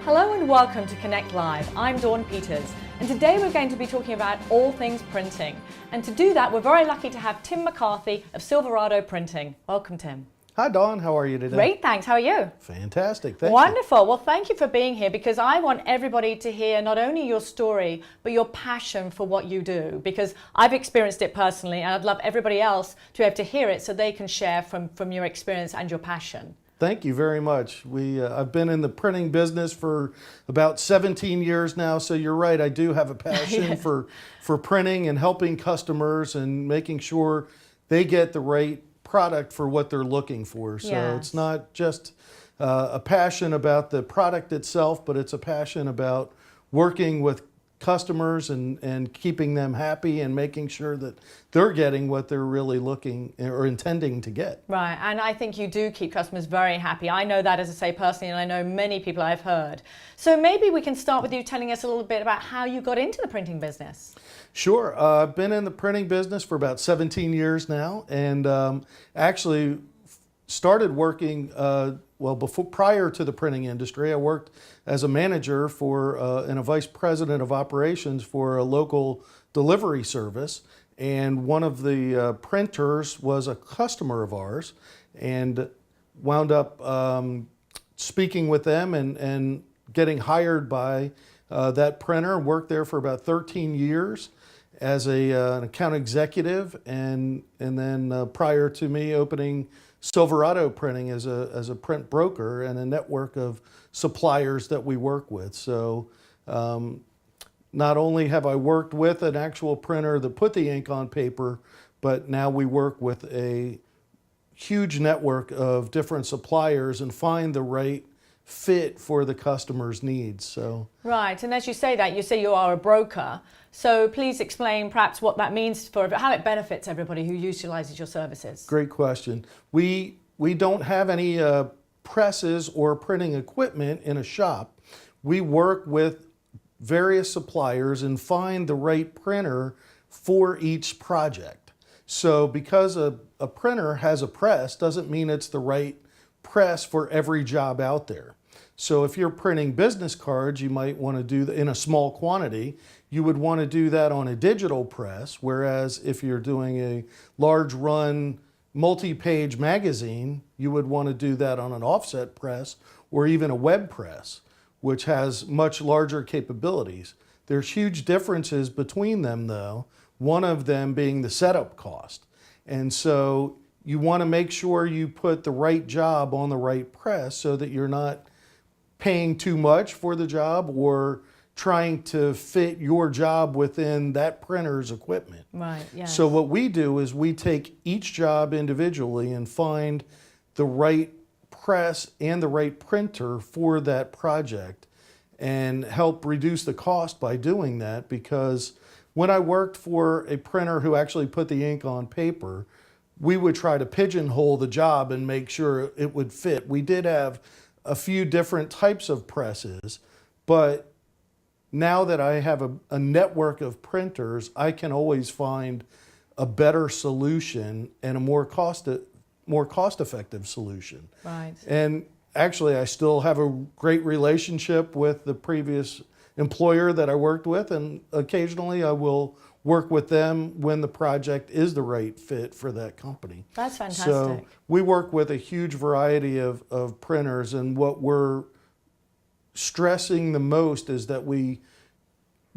Hello and welcome to Connect Live. I'm Dawn Peters, and today we're going to be talking about all things printing. And to do that, we're very lucky to have Tim McCarthy of Silverado Printing. Welcome, Tim. Hi, Dawn. How are you today? Great, thanks. How are you? Fantastic. Thank you. Wonderful. Well, thank you for being here, because I want everybody to hear not only your story, but your passion for what you do, because I've experienced it personally, and I'd love everybody else to be able to hear it so they can share from your experience and your passion. Thank you very much. I've been in the printing business for about 17 years now, so you're right, I do have a passion for printing and helping customers and making sure they get the right product for what they're looking for. So It's not just a passion about the product itself, but it's a passion about working with customers and keeping them happy and making sure that they're getting what they're really looking or intending to get. Right, and I think you do keep customers very happy. I know that, as I say, personally, and I know many people I've heard. So maybe we can start with you telling us a little bit about how you got into the printing business. Sure. I've been in the printing business for about 17 years now, and actually started working prior to the printing industry. I worked as a manager and a vice president of operations for a local delivery service, and one of the printers was a customer of ours, and wound up speaking with them and getting hired by that printer. Worked there for about 13 years as an account executive, and then prior to me opening Silverado Printing as a print broker and a network of suppliers that we work with. So not only have I worked with an actual printer that put the ink on paper, but now we work with a huge network of different suppliers and find the right fit for the customer's needs. So right, and as you say that, you say you are a broker. So please explain perhaps what that means for how it benefits everybody who utilizes your services. Great question. We don't have any presses or printing equipment in a shop. We work with various suppliers and find the right printer for each project. So because a printer has a press doesn't mean it's the right press for every job out there. So if you're printing business cards, you might want to do in a small quantity. You would want to do that on a digital press, whereas if you're doing a large run multi-page magazine, you would want to do that on an offset press or even a web press, which has much larger capabilities. There's huge differences between them though, one of them being the setup cost. And so you want to make sure you put the right job on the right press so that you're not paying too much for the job or trying to fit your job within that printer's equipment. Right, yes. So what we do is we take each job individually and find the right press and the right printer for that project and help reduce the cost by doing that, because when I worked for a printer who actually put the ink on paper, we would try to pigeonhole the job and make sure it would fit. We did have a few different types of presses, but now that I have a network of printers, I can always find a better solution and a more cost-effective solution. Right. And actually, I still have a great relationship with the previous employer that I worked with, and occasionally I will work with them when the project is the right fit for that company. That's fantastic. So we work with a huge variety of printers, and what we're stressing the most is that we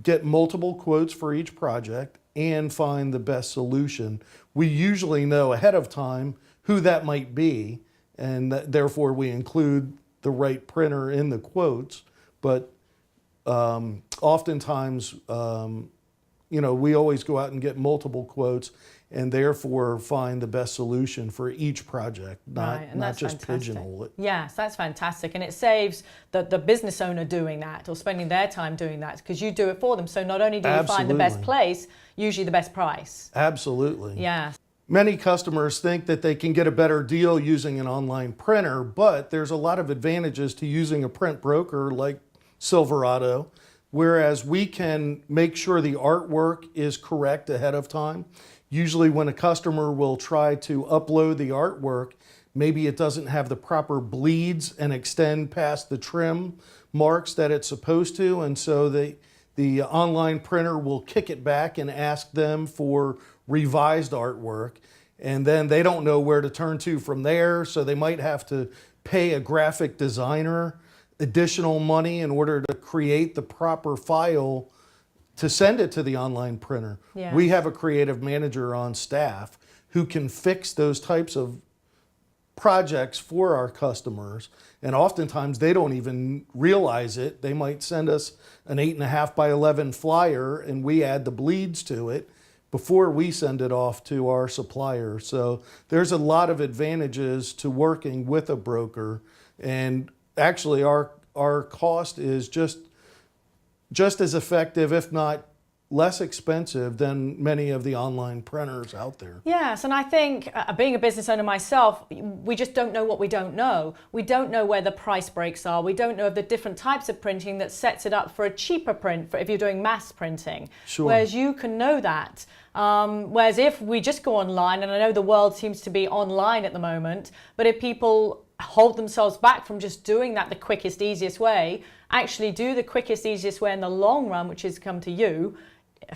get multiple quotes for each project and find the best solution. We usually know ahead of time who that might be, and therefore we include the right printer in the quotes, but oftentimes we always go out and get multiple quotes and therefore find the best solution for each project, not just pigeonhole it. Yes, that's fantastic. And it saves the business owner doing that or spending their time doing that, because you do it for them. So not only do you find the best place, usually the best price. Absolutely. Yes. Many customers think that they can get a better deal using an online printer, but there's a lot of advantages to using a print broker like Silverado, whereas we can make sure the artwork is correct ahead of time. Usually when a customer will try to upload the artwork, maybe it doesn't have the proper bleeds and extend past the trim marks that it's supposed to, and so the online printer will kick it back and ask them for revised artwork, and then they don't know where to turn to from there, so they might have to pay a graphic designer additional money in order to create the proper file to send it to the online printer. Yeah. We have a creative manager on staff who can fix those types of projects for our customers, and oftentimes they don't even realize it. They might send us an 8.5 by 11 flyer and we add the bleeds to it before we send it off to our supplier. So there's a lot of advantages to working with a broker, and actually our cost is just as effective, if not less expensive, than many of the online printers out there. Yes, and I think being a business owner myself, we just don't know what we don't know. We don't know where the price breaks are. We don't know of the different types of printing that sets it up for a cheaper print for if you're doing mass printing. Sure. Whereas you can know that. Whereas if we just go online, and I know the world seems to be online at the moment, but if people hold themselves back from just doing that the quickest, easiest way, actually do the quickest, easiest way in the long run, which is come to you,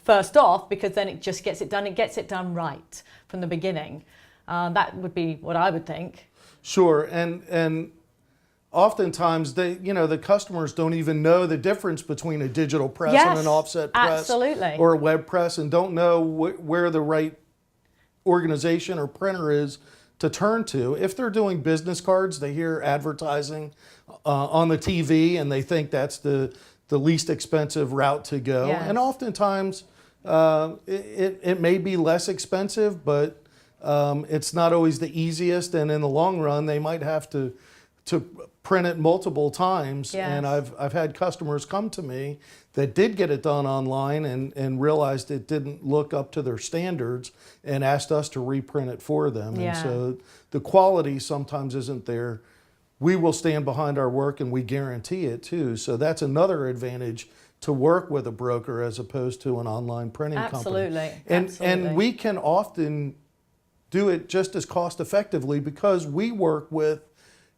first off, because then it just gets it done. It gets it done right from the beginning. That would be what I would think. Sure, and oftentimes the customers don't even know the difference between a digital press and an offset press, absolutely, or a web press, and don't know where the right organization or printer is to turn to. If they're doing business cards, they hear advertising on the TV and they think that's the least expensive route to go. Yes. And oftentimes it may be less expensive, but it's not always the easiest. And in the long run, they might have to print it multiple times. Yes. And I've had customers come to me that did get it done online and realized it didn't look up to their standards and asked us to reprint it for them. Yeah. And so the quality sometimes isn't there. We will stand behind our work and we guarantee it too. So that's another advantage to work with a broker as opposed to an online printing Absolutely. company. Absolutely. And we can often do it just as cost effectively because we work with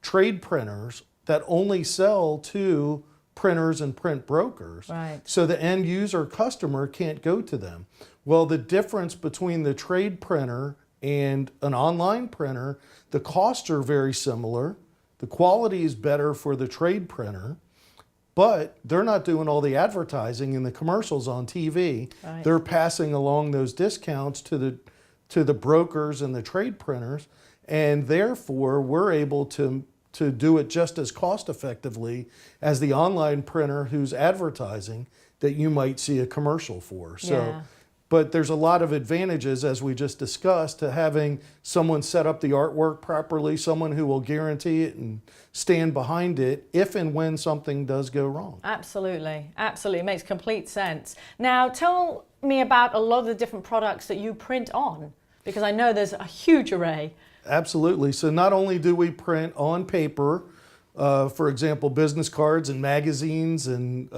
trade printers that only sell to printers and print brokers. Right. So the end user customer can't go to them. Well, the difference between the trade printer and an online printer, the costs are very similar. The quality is better for the trade printer, but they're not doing all the advertising and the commercials on TV. Right. They're passing along those discounts to the brokers and the trade printers, and therefore we're able to do it just as cost effectively as the online printer who's advertising that you might see a commercial for. So, Yeah. but there's a lot of advantages, as we just discussed, to having someone set up the artwork properly, someone who will guarantee it and stand behind it if and when something does go wrong. Absolutely. Absolutely. It makes complete sense. Now, tell me about a lot of the different products that you print on, because I know there's a huge array. Absolutely. So not only do we print on paper, for example, business cards and magazines and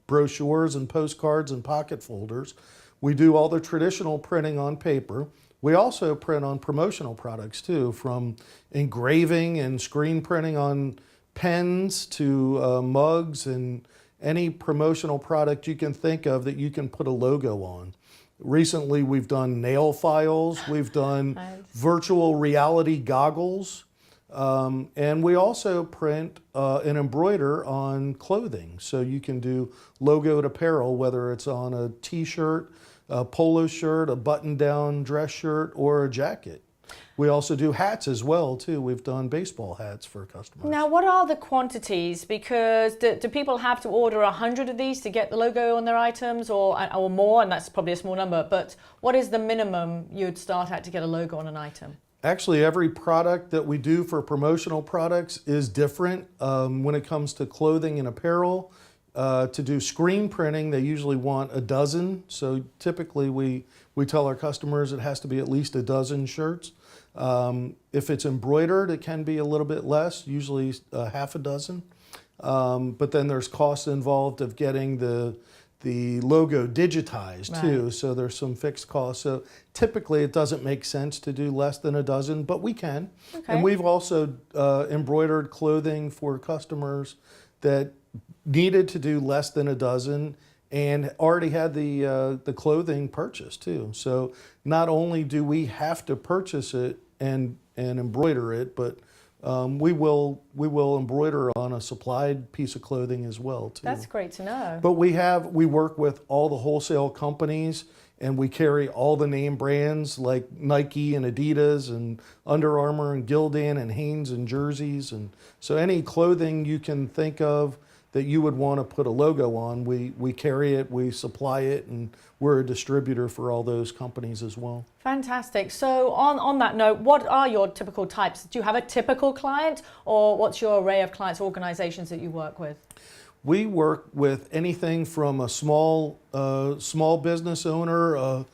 brochures and postcards and pocket folders, we do all the traditional printing on paper. We also print on promotional products too, from engraving and screen printing on pens to mugs and any promotional product you can think of that you can put a logo on. Recently, we've done nail files, we've done virtual reality goggles, and we also print and embroider on clothing. So you can do logoed apparel, whether it's on a t-shirt, a polo shirt, a button-down dress shirt, or a jacket. We also do hats as well, too. We've done baseball hats for customers. Now, what are the quantities? Because do people have to order 100 of these to get the logo on their items, or more? And that's probably a small number. But what is the minimum you'd start at to get a logo on an item? Actually, every product that we do for promotional products is different. When it comes to clothing and apparel, to do screen printing, they usually want a dozen. So typically we tell our customers it has to be at least a dozen shirts. If it's embroidered, it can be a little bit less, usually half a dozen. But then there's costs involved of getting the the logo digitized too, Right. so there's some fixed costs. So typically it doesn't make sense to do less than a dozen, but we can. Okay. And we've also embroidered clothing for customers that needed to do less than a dozen and already had the clothing purchased too. So not only do we have to purchase it and embroider it, but we will embroider on a supplied piece of clothing as well too. That's great to know. But we work with all the wholesale companies, and we carry all the name brands like Nike and Adidas and Under Armour and Gildan and Hanes and jerseys, and so any clothing you can think of that you would want to put a logo on, we carry it, we supply it, and we're a distributor for all those companies as well. Fantastic. So on that note, what are your typical types? Do you have a typical client, or what's your array of clients, organizations that you work with? We work with anything from a small business owner, a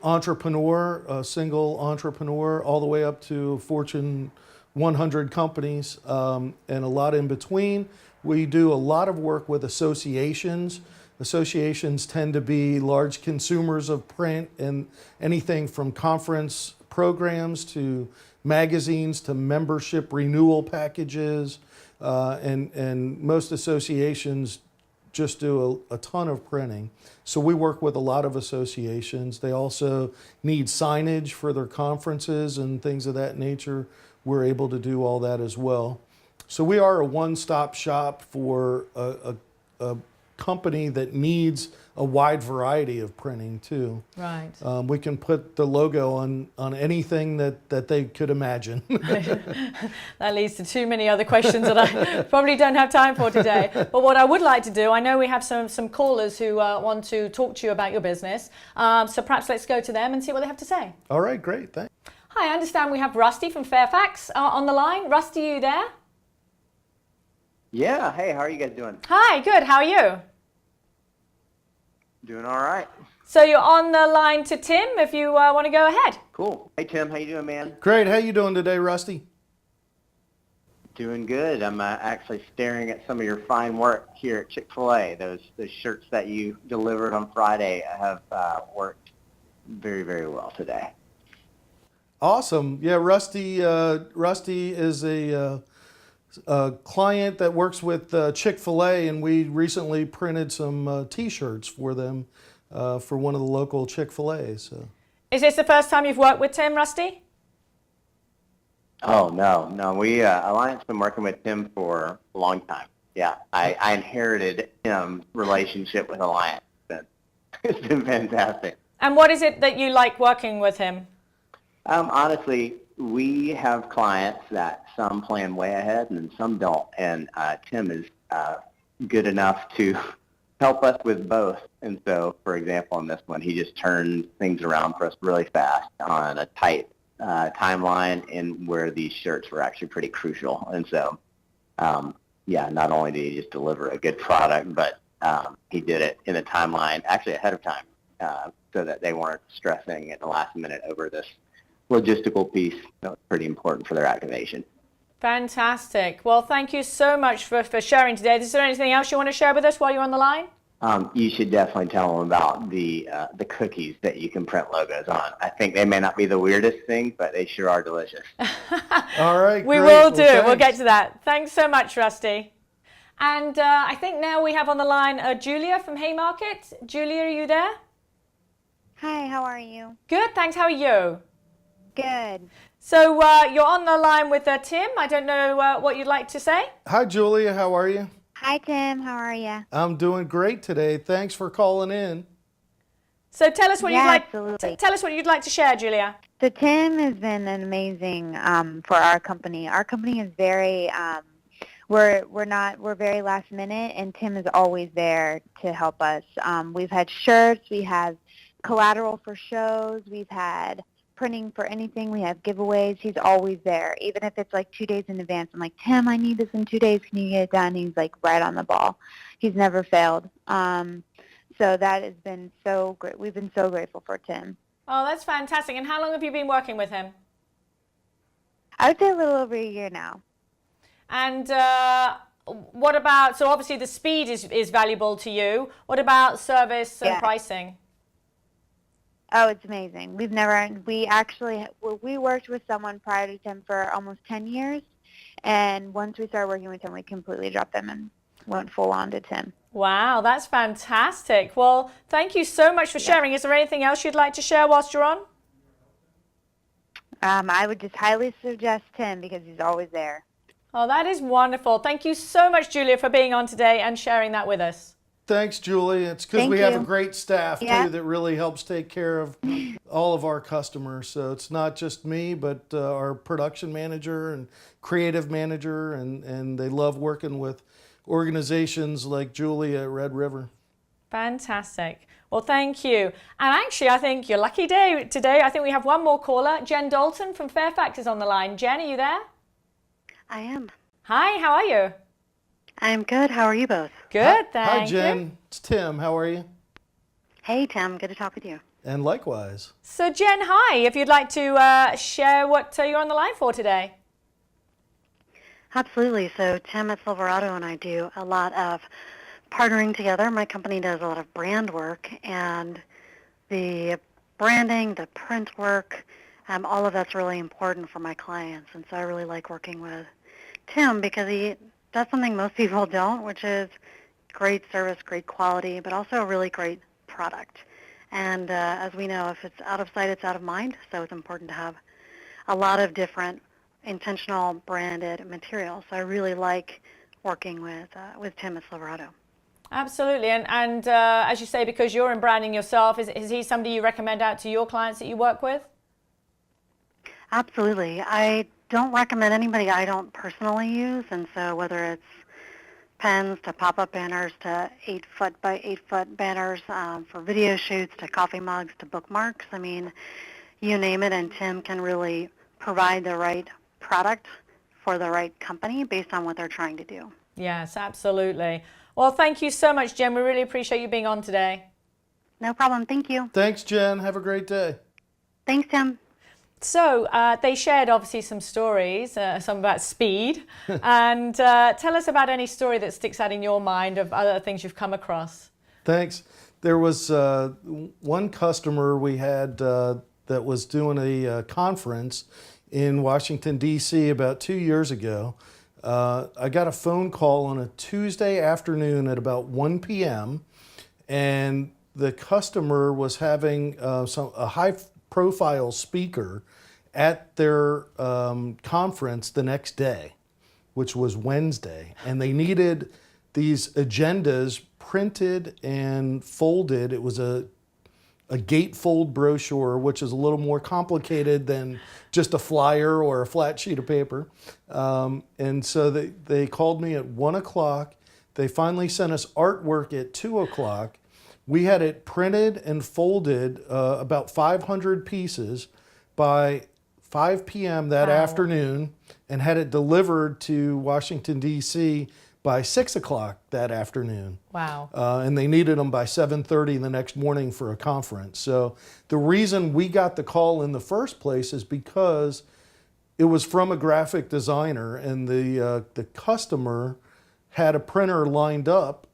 entrepreneur, a single entrepreneur, all the way up to Fortune 100 companies, and a lot in between. We do a lot of work with associations. Associations tend to be large consumers of print, and anything from conference programs to magazines to membership renewal packages, and most associations just do a ton of printing. So we work with a lot of associations. They also need signage for their conferences and things of that nature. We're able to do all that as well. So we are a one-stop shop for a company that needs a wide variety of printing too. Right. We can put the logo on anything that they could imagine. That leads to too many other questions that I probably don't have time for today. But what I would like to do, I know we have some callers who want to talk to you about your business. So perhaps let's go to them and see what they have to say. All right, great, thanks. Hi, I understand we have Rusty from Fairfax on the line. Rusty, are you there? Yeah, hey, how are you guys doing? Hi, good. How are you? Doing all right. So you're on the line to Tim if you want to go ahead. Cool. Hey, Tim, how you doing, man? Great, how you doing today, Rusty? Doing good. I'm actually staring at some of your fine work here at Chick-fil-A. Those shirts that you delivered on Friday have worked very, very well today. Awesome. Yeah, Rusty is a client that works with Chick-fil-A, and we recently printed some T-shirts for them for one of the local Chick-fil-A. So, Is this the first time you've worked with Tim, Rusty? Oh, no. We Alliance been working with Tim for a long time. Yeah, I inherited Tim's relationship with Alliance. It's been fantastic. And what is it that you like working with him? Honestly, we have clients that some plan way ahead and some don't, and Tim is good enough to help us with both. And so, for example, in this one, he just turned things around for us really fast on a tight timeline, and where these shirts were actually pretty crucial. And so, not only did he just deliver a good product, but he did it in a timeline, actually ahead of time, so that they weren't stressing at the last minute over this logistical piece that was pretty important for their activation. Fantastic. Well, thank you so much for sharing today. Is there anything else you want to share with us while you're on the line? You should definitely tell them about the cookies that you can print logos on. I think they may not be the weirdest thing, but they sure are delicious. all right, We great. will do. Well, We'll get thanks. to that. Thanks so much, Rusty. And I think now we have on the line Julia from Haymarket. Julia, are you there? Hi, how are you? Good, thanks. How are you? Good. So you're on the line with Tim. I don't know what you'd like to say. Hi, Julia. How are you? Hi, Tim. How are you? I'm doing great today. Thanks for calling in. So tell us what Yeah, you'd like. absolutely. Tell us what you'd like to share, Julia. So Tim has been an amazing for our company. Our company is very we're very last minute, and Tim is always there to help us. We've had shirts, we have collateral for shows, we've had printing for anything, we have giveaways. He's always there, even if it's like 2 days in advance. I'm like, Tim, I need this in 2 days. Can you get it done? He's like right on the ball. He's never failed. So that has been so great. We've been so grateful for Tim. Oh, that's fantastic. And how long have you been working with him? I would say a little over a year now. And what about, so obviously the speed is valuable to you. What about service and Yeah. pricing? Oh, it's amazing. We worked with someone prior to Tim for almost 10 years, and once we started working with Tim, we completely dropped them and went full on to Tim. Wow, that's fantastic. Well, thank you so much for sharing. Is there anything else you'd like to share whilst you're on? I would just highly suggest Tim because he's always there. Oh, that is wonderful. Thank you so much, Julia, for being on today and sharing that with us. Thanks, Julie. It's because Thank we have a you. great staff, Yeah. too, that really helps take care of all of our customers. So it's not just me, but our production manager and creative manager, and they love working with organizations like Julie at Red River. Fantastic. Well, thank you. And actually, I think your lucky day today. I think we have one more caller. Jen Dalton from Fairfax is on the line. Jen, are you there? I am. Hi, how are you? I'm good. How are you both? Good, thank Hi, you. Jen. It's Tim. How are you? Hey, Tim. Good to talk with you. And likewise. So, Jen, hi. If you'd like to share what you're on the line for today. Absolutely. So Tim at Silverado and I do a lot of partnering together. My company does a lot of brand work, and the branding, the print work, all of that's really important for my clients. And so I really like working with Tim because he does something most people don't, which is great service, great quality, but also a really great product. And as we know, if it's out of sight, it's out of mind. So it's important to have a lot of different intentional branded materials. So I really like working with Tim at Silverado. Absolutely. And as you say, because you're in branding yourself, is he somebody you recommend out to your clients that you work with? Absolutely. I don't recommend anybody I don't personally use. And so whether it's pens to pop-up banners to 8-foot by 8-foot banners for video shoots to coffee mugs to bookmarks, I mean, you name it, and Tim can really provide the right product for the right company based on what they're trying to do. Yes, absolutely. Well, thank you so much, Jen. We really appreciate you being on today. No problem. Thank you. Thanks, Jen. Have a great day. Thanks, Tim. So they shared obviously some stories, some about speed. And tell us about any story that sticks out in your mind of other things you've come across. Thanks. There was one customer we had that was doing a conference in Washington, D.C. about 2 years ago. I got a phone call on a Tuesday afternoon at about 1 p.m. and the customer was having a high-profile speaker at their conference the next day, which was Wednesday, and they needed these agendas printed and folded. It was a gatefold brochure, which is a little more complicated than just a flyer or a flat sheet of paper. And so they called me at 1 o'clock. They finally sent us artwork at 2 o'clock. We had it printed and folded, about 500 pieces, by 5 p.m. that afternoon, and had it delivered to Washington, D.C. by 6 o'clock that afternoon. Wow. And they needed them by 7:30 the next morning for a conference. So the reason we got the call in the first place is because it was from a graphic designer, and the customer had a printer lined up,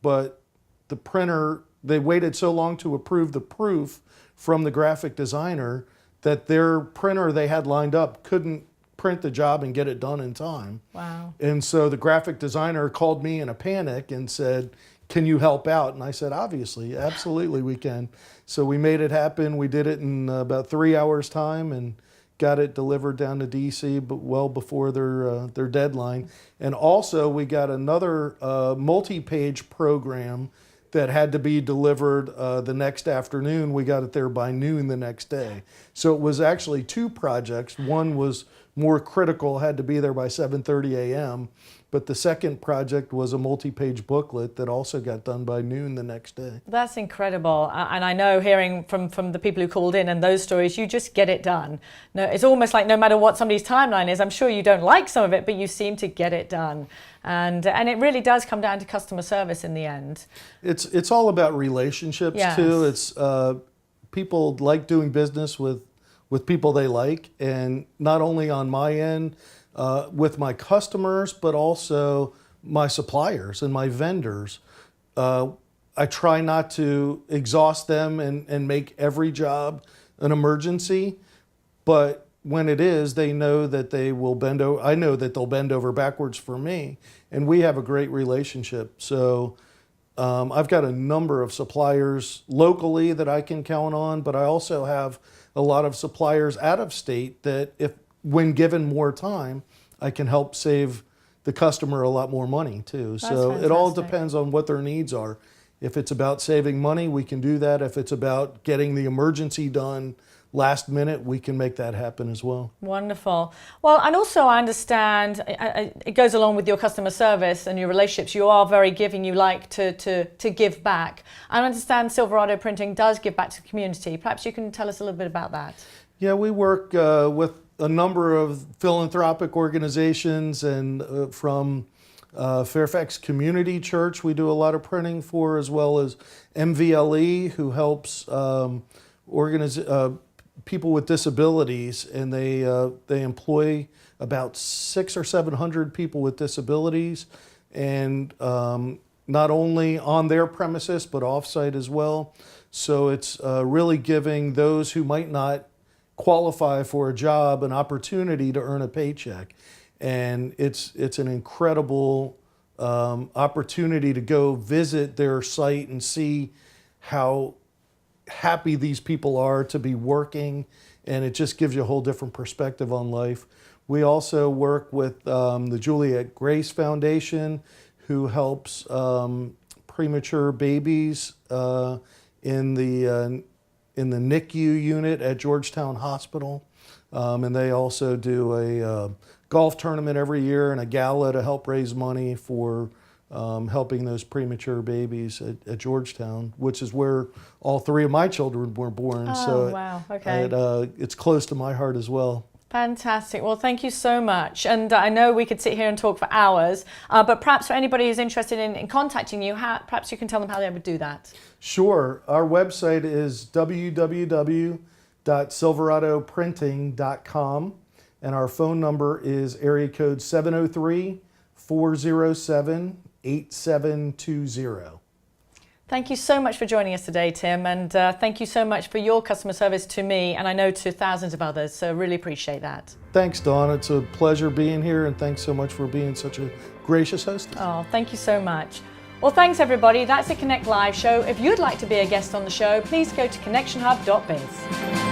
but the printer, they waited so long to approve the proof from the graphic designer that their printer they had lined up couldn't print the job and get it done in time. Wow. And so the graphic designer called me in a panic and said, "Can you help out?" And I said, "Obviously, absolutely we can." So we made it happen. We did it in about 3 hours time and got it delivered down to DC, but well before their deadline. And also we got another multi-page program that had to be delivered the next afternoon. We got it there by noon the next day. So it was actually two projects. One was more critical, had to be there by 7:30 a.m. But the second project was a multi-page booklet that also got done by noon the next day. That's incredible. And I know, hearing from the people who called in and those stories, you just get it done. No, it's almost like no matter what somebody's timeline is, I'm sure you don't like some of it, but you seem to get it done. And it really does come down to customer service in the end. It's all about relationships, Yes. too. It's people like doing business with people they like, and not only on my end with my customers, but also my suppliers and my vendors. I try not to exhaust them and make every job an emergency, but when it is, they know that they will bend over. I know that they'll bend over backwards for me, and we have a great relationship. So I've got a number of suppliers locally that I can count on, but I also have a lot of suppliers out of state that, if when given more time, I can help save the customer a lot more money too. So it all depends on what their needs are. If it's about saving money, we can do that. If it's about getting the emergency done last minute, we can make that happen as well. Wonderful. Well, and also I understand it goes along with your customer service and your relationships. You are very giving. You like to give back. I understand Silverado Printing does give back to the community. Perhaps you can tell us a little bit about that. Yeah, we work with a number of philanthropic organizations, and from Fairfax Community Church we do a lot of printing for, as well as MVLE, who helps people with disabilities, and they employ about 600 or 700 people with disabilities, and not only on their premises but off-site as well. So it's really giving those who might not qualify for a job an opportunity to earn a paycheck. And it's an incredible opportunity to go visit their site and see how happy these people are to be working, and it just gives you a whole different perspective on life. We also work with the Juliet Grace Foundation, who helps premature babies in the NICU unit at Georgetown Hospital, and they also do a golf tournament every year and a gala to help raise money for helping those premature babies at Georgetown, which is where all three of my children were born. Oh, so wow. Okay. It's close to my heart as well. Fantastic. Well, thank you so much. And I know we could sit here and talk for hours, but perhaps for anybody who's interested in contacting you, perhaps you can tell them how they would do that. Sure. Our website is www.silveradoprinting.com, and our phone number is area code 703-407-8720. Thank you so much for joining us today, Tim, and thank you so much for your customer service to me, and I know to thousands of others, so really appreciate that. Thanks, Dawn. It's a pleasure being here, and thanks so much for being such a gracious host. Oh, thank you so much. Well, thanks everybody. That's the Connect Live show. If you'd like to be a guest on the show, please go to connectionhub.biz.